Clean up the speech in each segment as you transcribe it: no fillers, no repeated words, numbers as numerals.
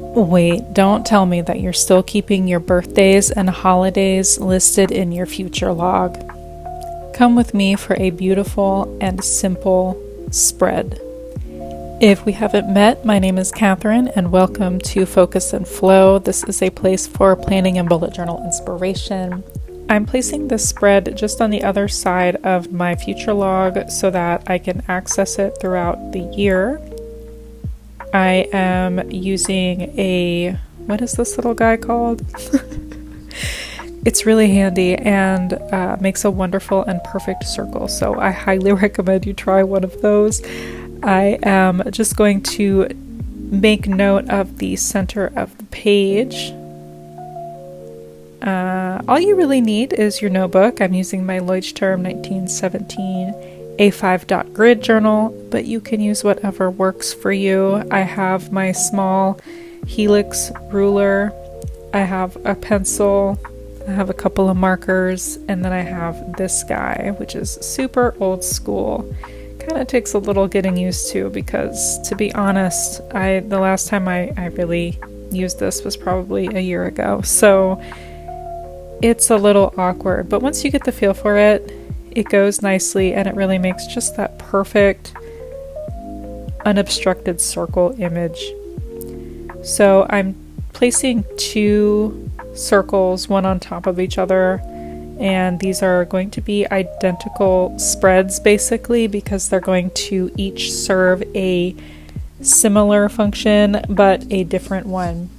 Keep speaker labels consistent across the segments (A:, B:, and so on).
A: Wait, don't tell me that you're still keeping your birthdays and holidays listed in your future log. Come with me for a beautiful and simple spread. If we haven't met, my name is Catherine, and welcome to Focus and Flow. This is a place for planning and bullet journal inspiration. I'm placing this spread just on the other side of my future log so that I can access it throughout the year. I am using what is this little guy called? It's really handy and makes a wonderful and perfect circle, so I highly recommend you try one of those. I am just going to make note of the center of the page. All you really need is your notebook. I'm using my Leuchtturm 1917 A5 dot grid journal, but you can use whatever works for you. I have my small Helix ruler, I have a pencil, I have a couple of markers, and then I have this guy, which is super old school. Kind of takes a little getting used to because, to be honest, the last time I really used this was probably a year ago, so it's a little awkward, but once you get the feel for it, it goes nicely and it really makes just that perfect unobstructed circle image. So I'm placing two circles, one on top of each other, and these are going to be identical spreads basically because they're going to each serve a similar function but a different one.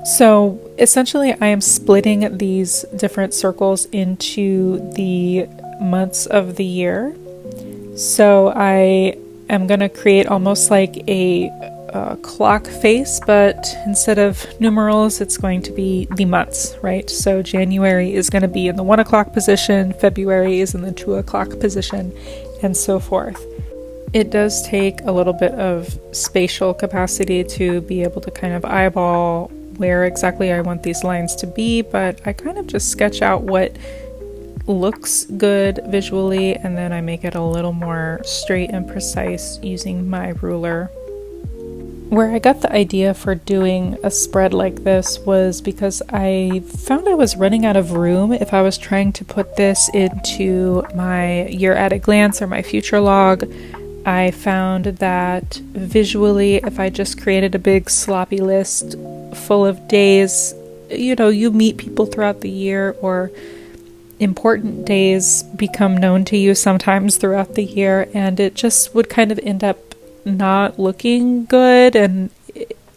A: So essentially I am splitting these different circles into the months of the year. So I am going to create almost like a clock face, but instead of numerals, it's going to be the months, right? So January is going to be in the 1 o'clock position, February is in the 2 o'clock position, and so forth. It does take a little bit of spatial capacity to be able to kind of eyeball where exactly I want these lines to be, but I kind of just sketch out what looks good visually, and then I make it a little more straight and precise using my ruler. Where I got the idea for doing a spread like this was because I found I was running out of room if I was trying to put this into my year at a glance or my future log. I found that visually, if I just created a big sloppy list full of days, you meet people throughout the year, or important days become known to you sometimes throughout the year, and it just would kind of end up not looking good, and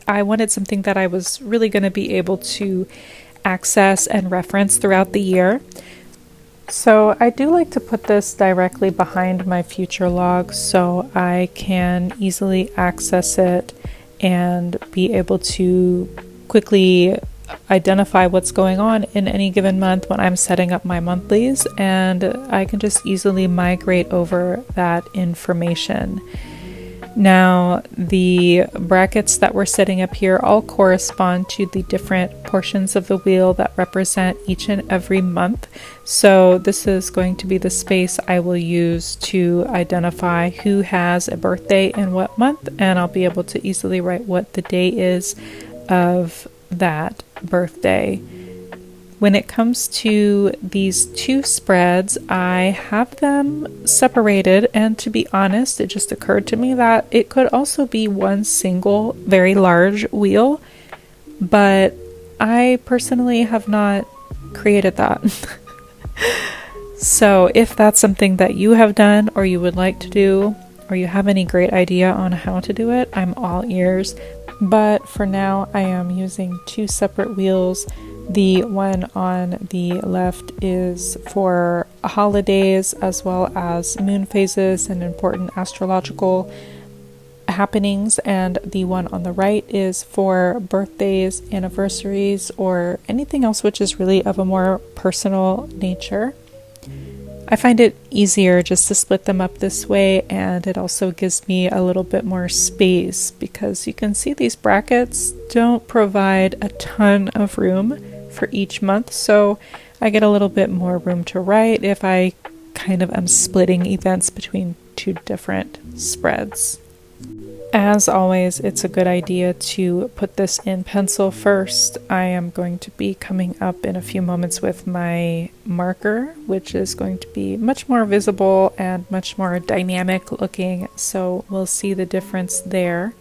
A: I wanted something that I was really going to be able to access and reference throughout the year. So I do like to put this directly behind my future log so I can easily access it and be able to quickly identify what's going on in any given month when I'm setting up my monthlies, and I can just easily migrate over that information. Now, the brackets that we're setting up here all correspond to the different portions of the wheel that represent each and every month. So this is going to be the space I will use to identify who has a birthday in what month, and I'll be able to easily write what the day is of that birthday. When it comes to these two spreads, I have them separated, and to be honest, it just occurred to me that it could also be one single, very large wheel, but I personally have not created that. So if that's something that you have done or you would like to do, or you have any great idea on how to do it, I'm all ears. But for now, I am using two separate wheels. The one on the left is for holidays as well as moon phases and important astrological happenings, and the one on the right is for birthdays, anniversaries, or anything else which is really of a more personal nature. I find it easier just to split them up this way, and it also gives me a little bit more space because you can see these brackets don't provide a ton of room for each month, so I get a little bit more room to write if I kind of am splitting events between two different spreads. As always, it's a good idea to put this in pencil first. I am going to be coming up in a few moments with my marker, which is going to be much more visible and much more dynamic looking, so we'll see the difference there.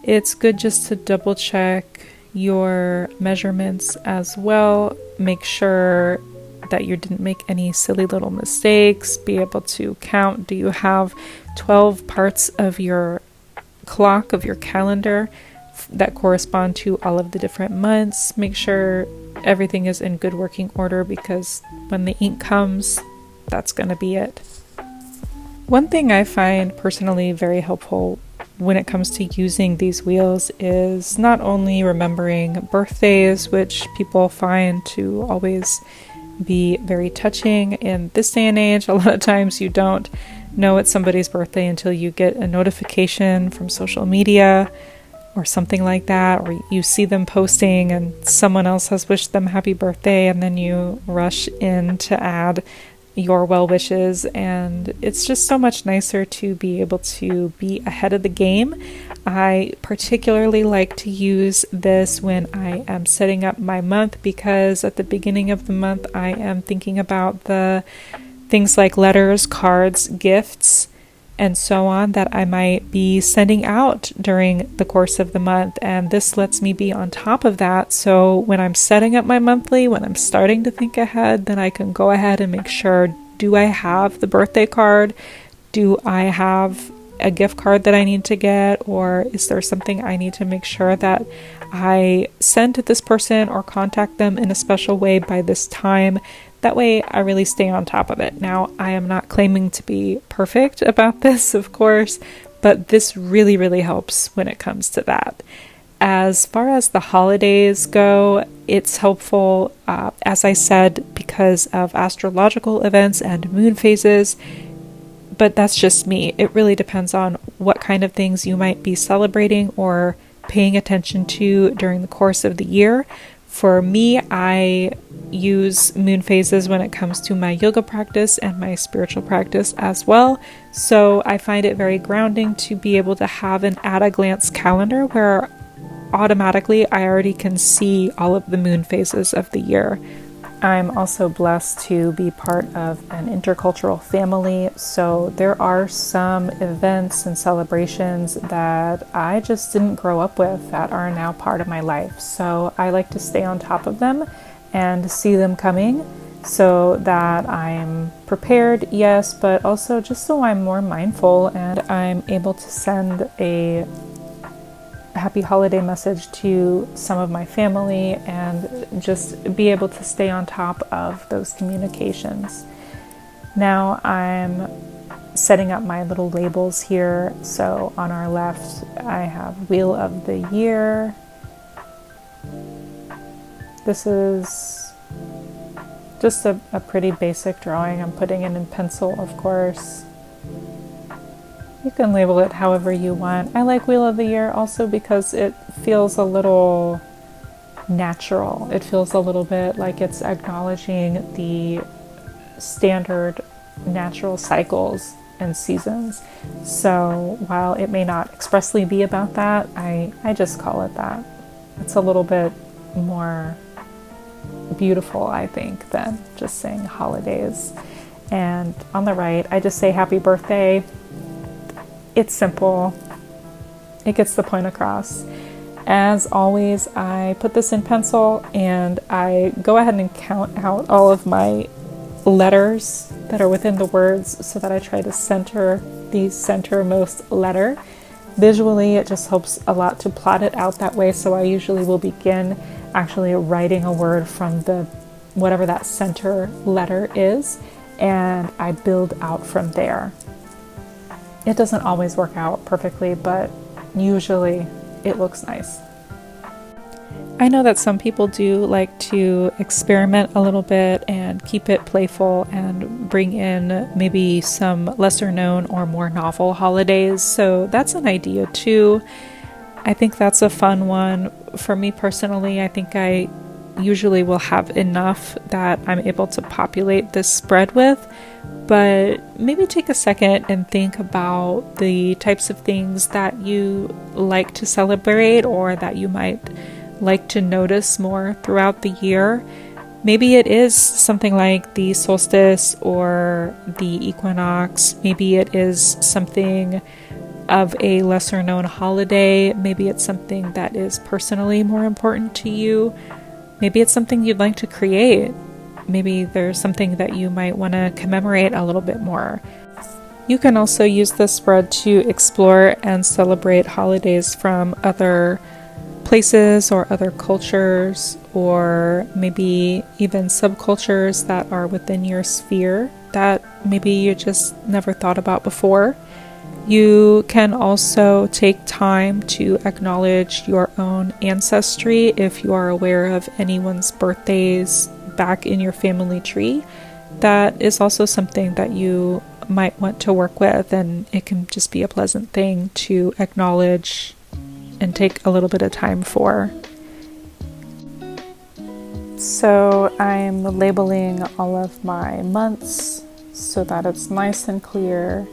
A: It's good just to double check your measurements as well. Make sure that you didn't make any silly little mistakes. Be able to count. Do you have 12 parts of your clock, of your calendar, that correspond to all of the different months? Make sure everything is in good working order, because when the ink comes, that's going to be it. One thing I find personally very helpful when it comes to using these wheels is not only remembering birthdays, which people find to always be very touching in this day and age. A lot of times you don't know it's somebody's birthday until you get a notification from social media or something like that, or you see them posting and someone else has wished them happy birthday, and then you rush in to add your well wishes, and it's just so much nicer to be able to be ahead of the game. I particularly like to use this when I am setting up my month, because at the beginning of the month I am thinking about the things like letters, cards, gifts, and so on that I might be sending out during the course of the month, and this lets me be on top of that. So when I'm setting up my monthly, when I'm starting to think ahead, then I can go ahead and make sure, do I have the birthday card? Do I have a gift card that I need to get? Or is there something I need to make sure that I send to this person or contact them in a special way by this time? That way I really stay on top of it. Now, I am not claiming to be perfect about this, of course, but this really, really helps when it comes to that. As far as the holidays go, it's helpful, as I said, because of astrological events and moon phases, but that's just me. It really depends on what kind of things you might be celebrating or paying attention to during the course of the year. For me, I use moon phases when it comes to my yoga practice and my spiritual practice as well. So I find it very grounding to be able to have an at-a-glance calendar where automatically I already can see all of the moon phases of the year. I'm also blessed to be part of an intercultural family, so there are some events and celebrations that I just didn't grow up with that are now part of my life. So I like to stay on top of them and see them coming so that I'm prepared, yes, but also just so I'm more mindful and I'm able to send a happy holiday message to some of my family and just be able to stay on top of those communications. Now I'm setting up my little labels here. So on our left, I have Wheel of the Year. This is just a pretty basic drawing. I'm putting it in pencil, of course. You can label it however you want. I like Wheel of the Year also because it feels a little natural. It feels a little bit like it's acknowledging the standard natural cycles and seasons. So while it may not expressly be about that, I just call it that. It's a little bit more beautiful, I think, than just saying holidays. And on the right, I just say happy birthday. It's simple. It gets the point across. As always, I put this in pencil and I go ahead and count out all of my letters that are within the words so that I try to center the centermost letter. Visually, it just helps a lot to plot it out that way. So I usually will begin actually writing a word from the whatever that center letter is, and I build out from there. It doesn't always work out perfectly, but usually it looks nice. I know that some people do like to experiment a little bit and keep it playful and bring in maybe some lesser known or more novel holidays, so that's an idea too. I think that's a fun one. For me personally, I think I usually will have enough that I'm able to populate this spread with, but maybe take a second and think about the types of things that you like to celebrate or that you might like to notice more throughout the year. Maybe it is something like the solstice or the equinox. Maybe it is something of a lesser known holiday. Maybe it's something that is personally more important to you. Maybe it's something you'd like to create. Maybe there's something that you might want to commemorate a little bit more. You can also use this spread to explore and celebrate holidays from other places or other cultures, or maybe even subcultures that are within your sphere that maybe you just never thought about before. You can also take time to acknowledge your own ancestry if you are aware of anyone's birthdays back in your family tree. That is also something that you might want to work with, and it can just be a pleasant thing to acknowledge and take a little bit of time for. So I'm labeling all of my months so that it's nice and clear.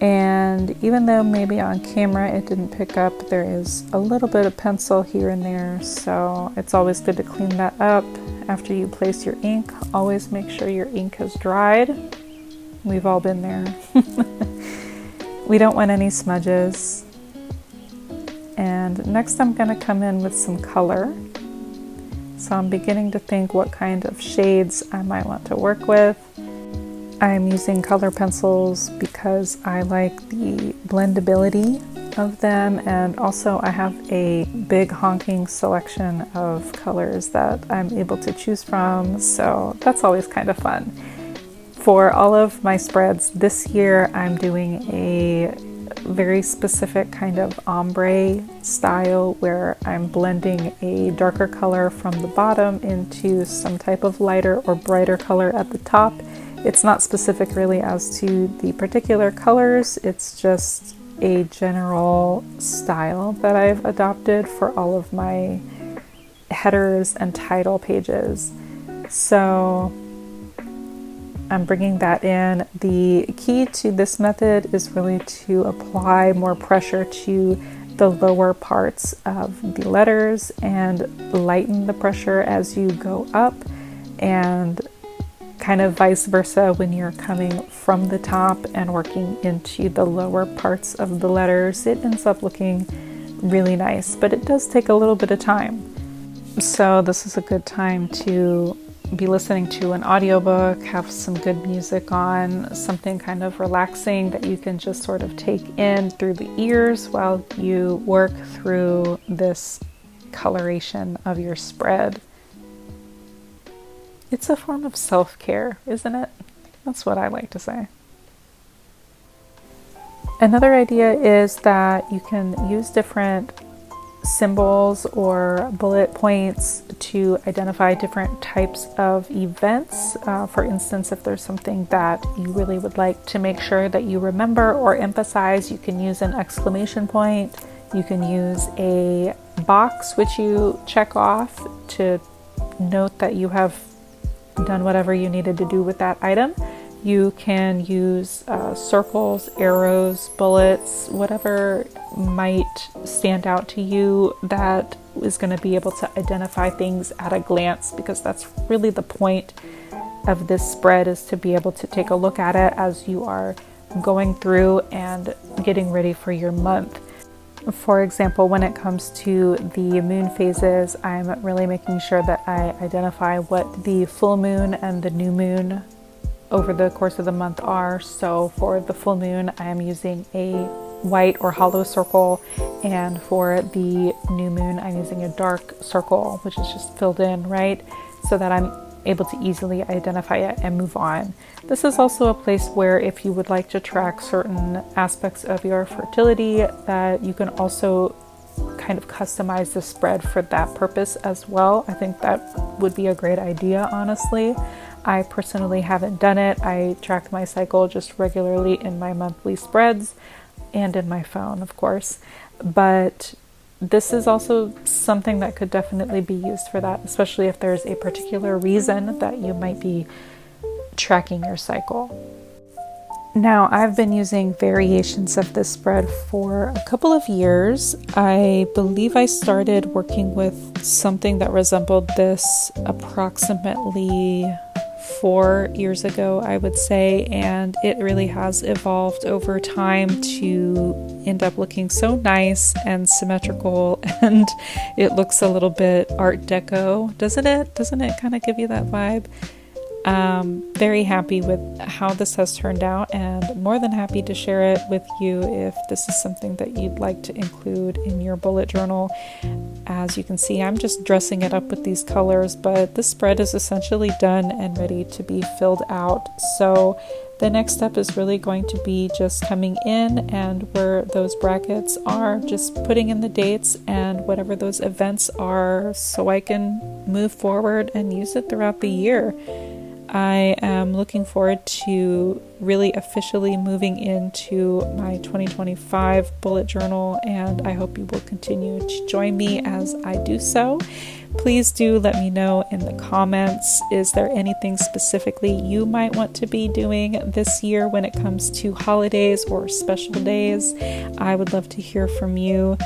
A: And even though maybe on camera it didn't pick up, there is a little bit of pencil here and there, so it's always good to clean that up. After you place your ink, always make sure your ink has dried. We've all been there. We don't want any smudges. And next I'm going to come in with some color. So I'm beginning to think what kind of shades I might want to work with. I'm using color pencils because I like the blendability of them, and also I have a big honking selection of colors that I'm able to choose from, so that's always kind of fun. For all of my spreads this year, I'm doing a very specific kind of ombre style where I'm blending a darker color from the bottom into some type of lighter or brighter color at the top. It's not specific really as to the particular colors, it's just a general style that I've adopted for all of my headers and title pages. So I'm bringing that in. The key to this method is really to apply more pressure to the lower parts of the letters and lighten the pressure as you go up, and kind of vice versa when you're coming from the top and working into the lower parts of the letters. It ends up looking really nice, but it does take a little bit of time. So this is a good time to be listening to an audiobook, have some good music on, something kind of relaxing that you can just sort of take in through the ears while you work through this coloration of your spread. It's a form of self-care, isn't it? That's what I like to say. Another idea is that you can use different symbols or bullet points to identify different types of events. For instance, if there's something that you really would like to make sure that you remember or emphasize, you can use an exclamation point. You can use a box which you check off to note that you have done whatever you needed to do with that item. You can use circles, arrows, bullets, whatever might stand out to you that is going to be able to identify things at a glance, because that's really the point of this spread, is to be able to take a look at it as you are going through and getting ready for your month. For example, when it comes to the moon phases, I'm really making sure that I identify what the full moon and the new moon over the course of the month are. So for the full moon, I am using a white or hollow circle, and for the new moon, I'm using a dark circle, which is just filled in, right? So that I'm able to easily identify it and move on. This is also a place where if you would like to track certain aspects of your fertility, that you can also kind of customize the spread for that purpose as well. I think that would be a great idea, honestly. I personally haven't done it. I track my cycle just regularly in my monthly spreads and in my phone, of course. But this is also something that could definitely be used for that, especially if there's a particular reason that you might be tracking your cycle. Now, I've been using variations of this spread for a couple of years. I believe I started working with something that resembled this approximately 4 years ago, I would say, and it really has evolved over time to end up looking so nice and symmetrical, and it looks a little bit Art Deco, doesn't it? Doesn't it kind of give you that vibe? Very happy with how this has turned out, and more than happy to share it with you if this is something that you'd like to include in your bullet journal. As you can see, I'm just dressing it up with these colors, but this spread is essentially done and ready to be filled out. So the next step is really going to be just coming in and where those brackets are, just putting in the dates and whatever those events are so I can move forward and use it throughout the year. I am looking forward to really officially moving into my 2025 bullet journal, and I hope you will continue to join me as I do so. Please do let me know in the comments, is there anything specifically you might want to be doing this year when it comes to holidays or special days? I would love to hear from you.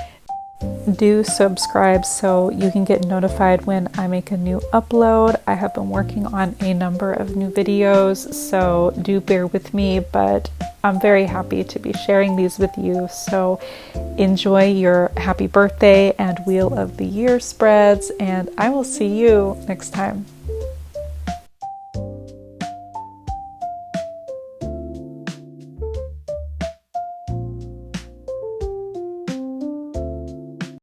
A: Do subscribe so you can get notified when I make a new upload. I have been working on a number of new videos, so do bear with me, but I'm very happy to be sharing these with you. So enjoy your happy birthday and Wheel of the Year spreads, and I will see you next time.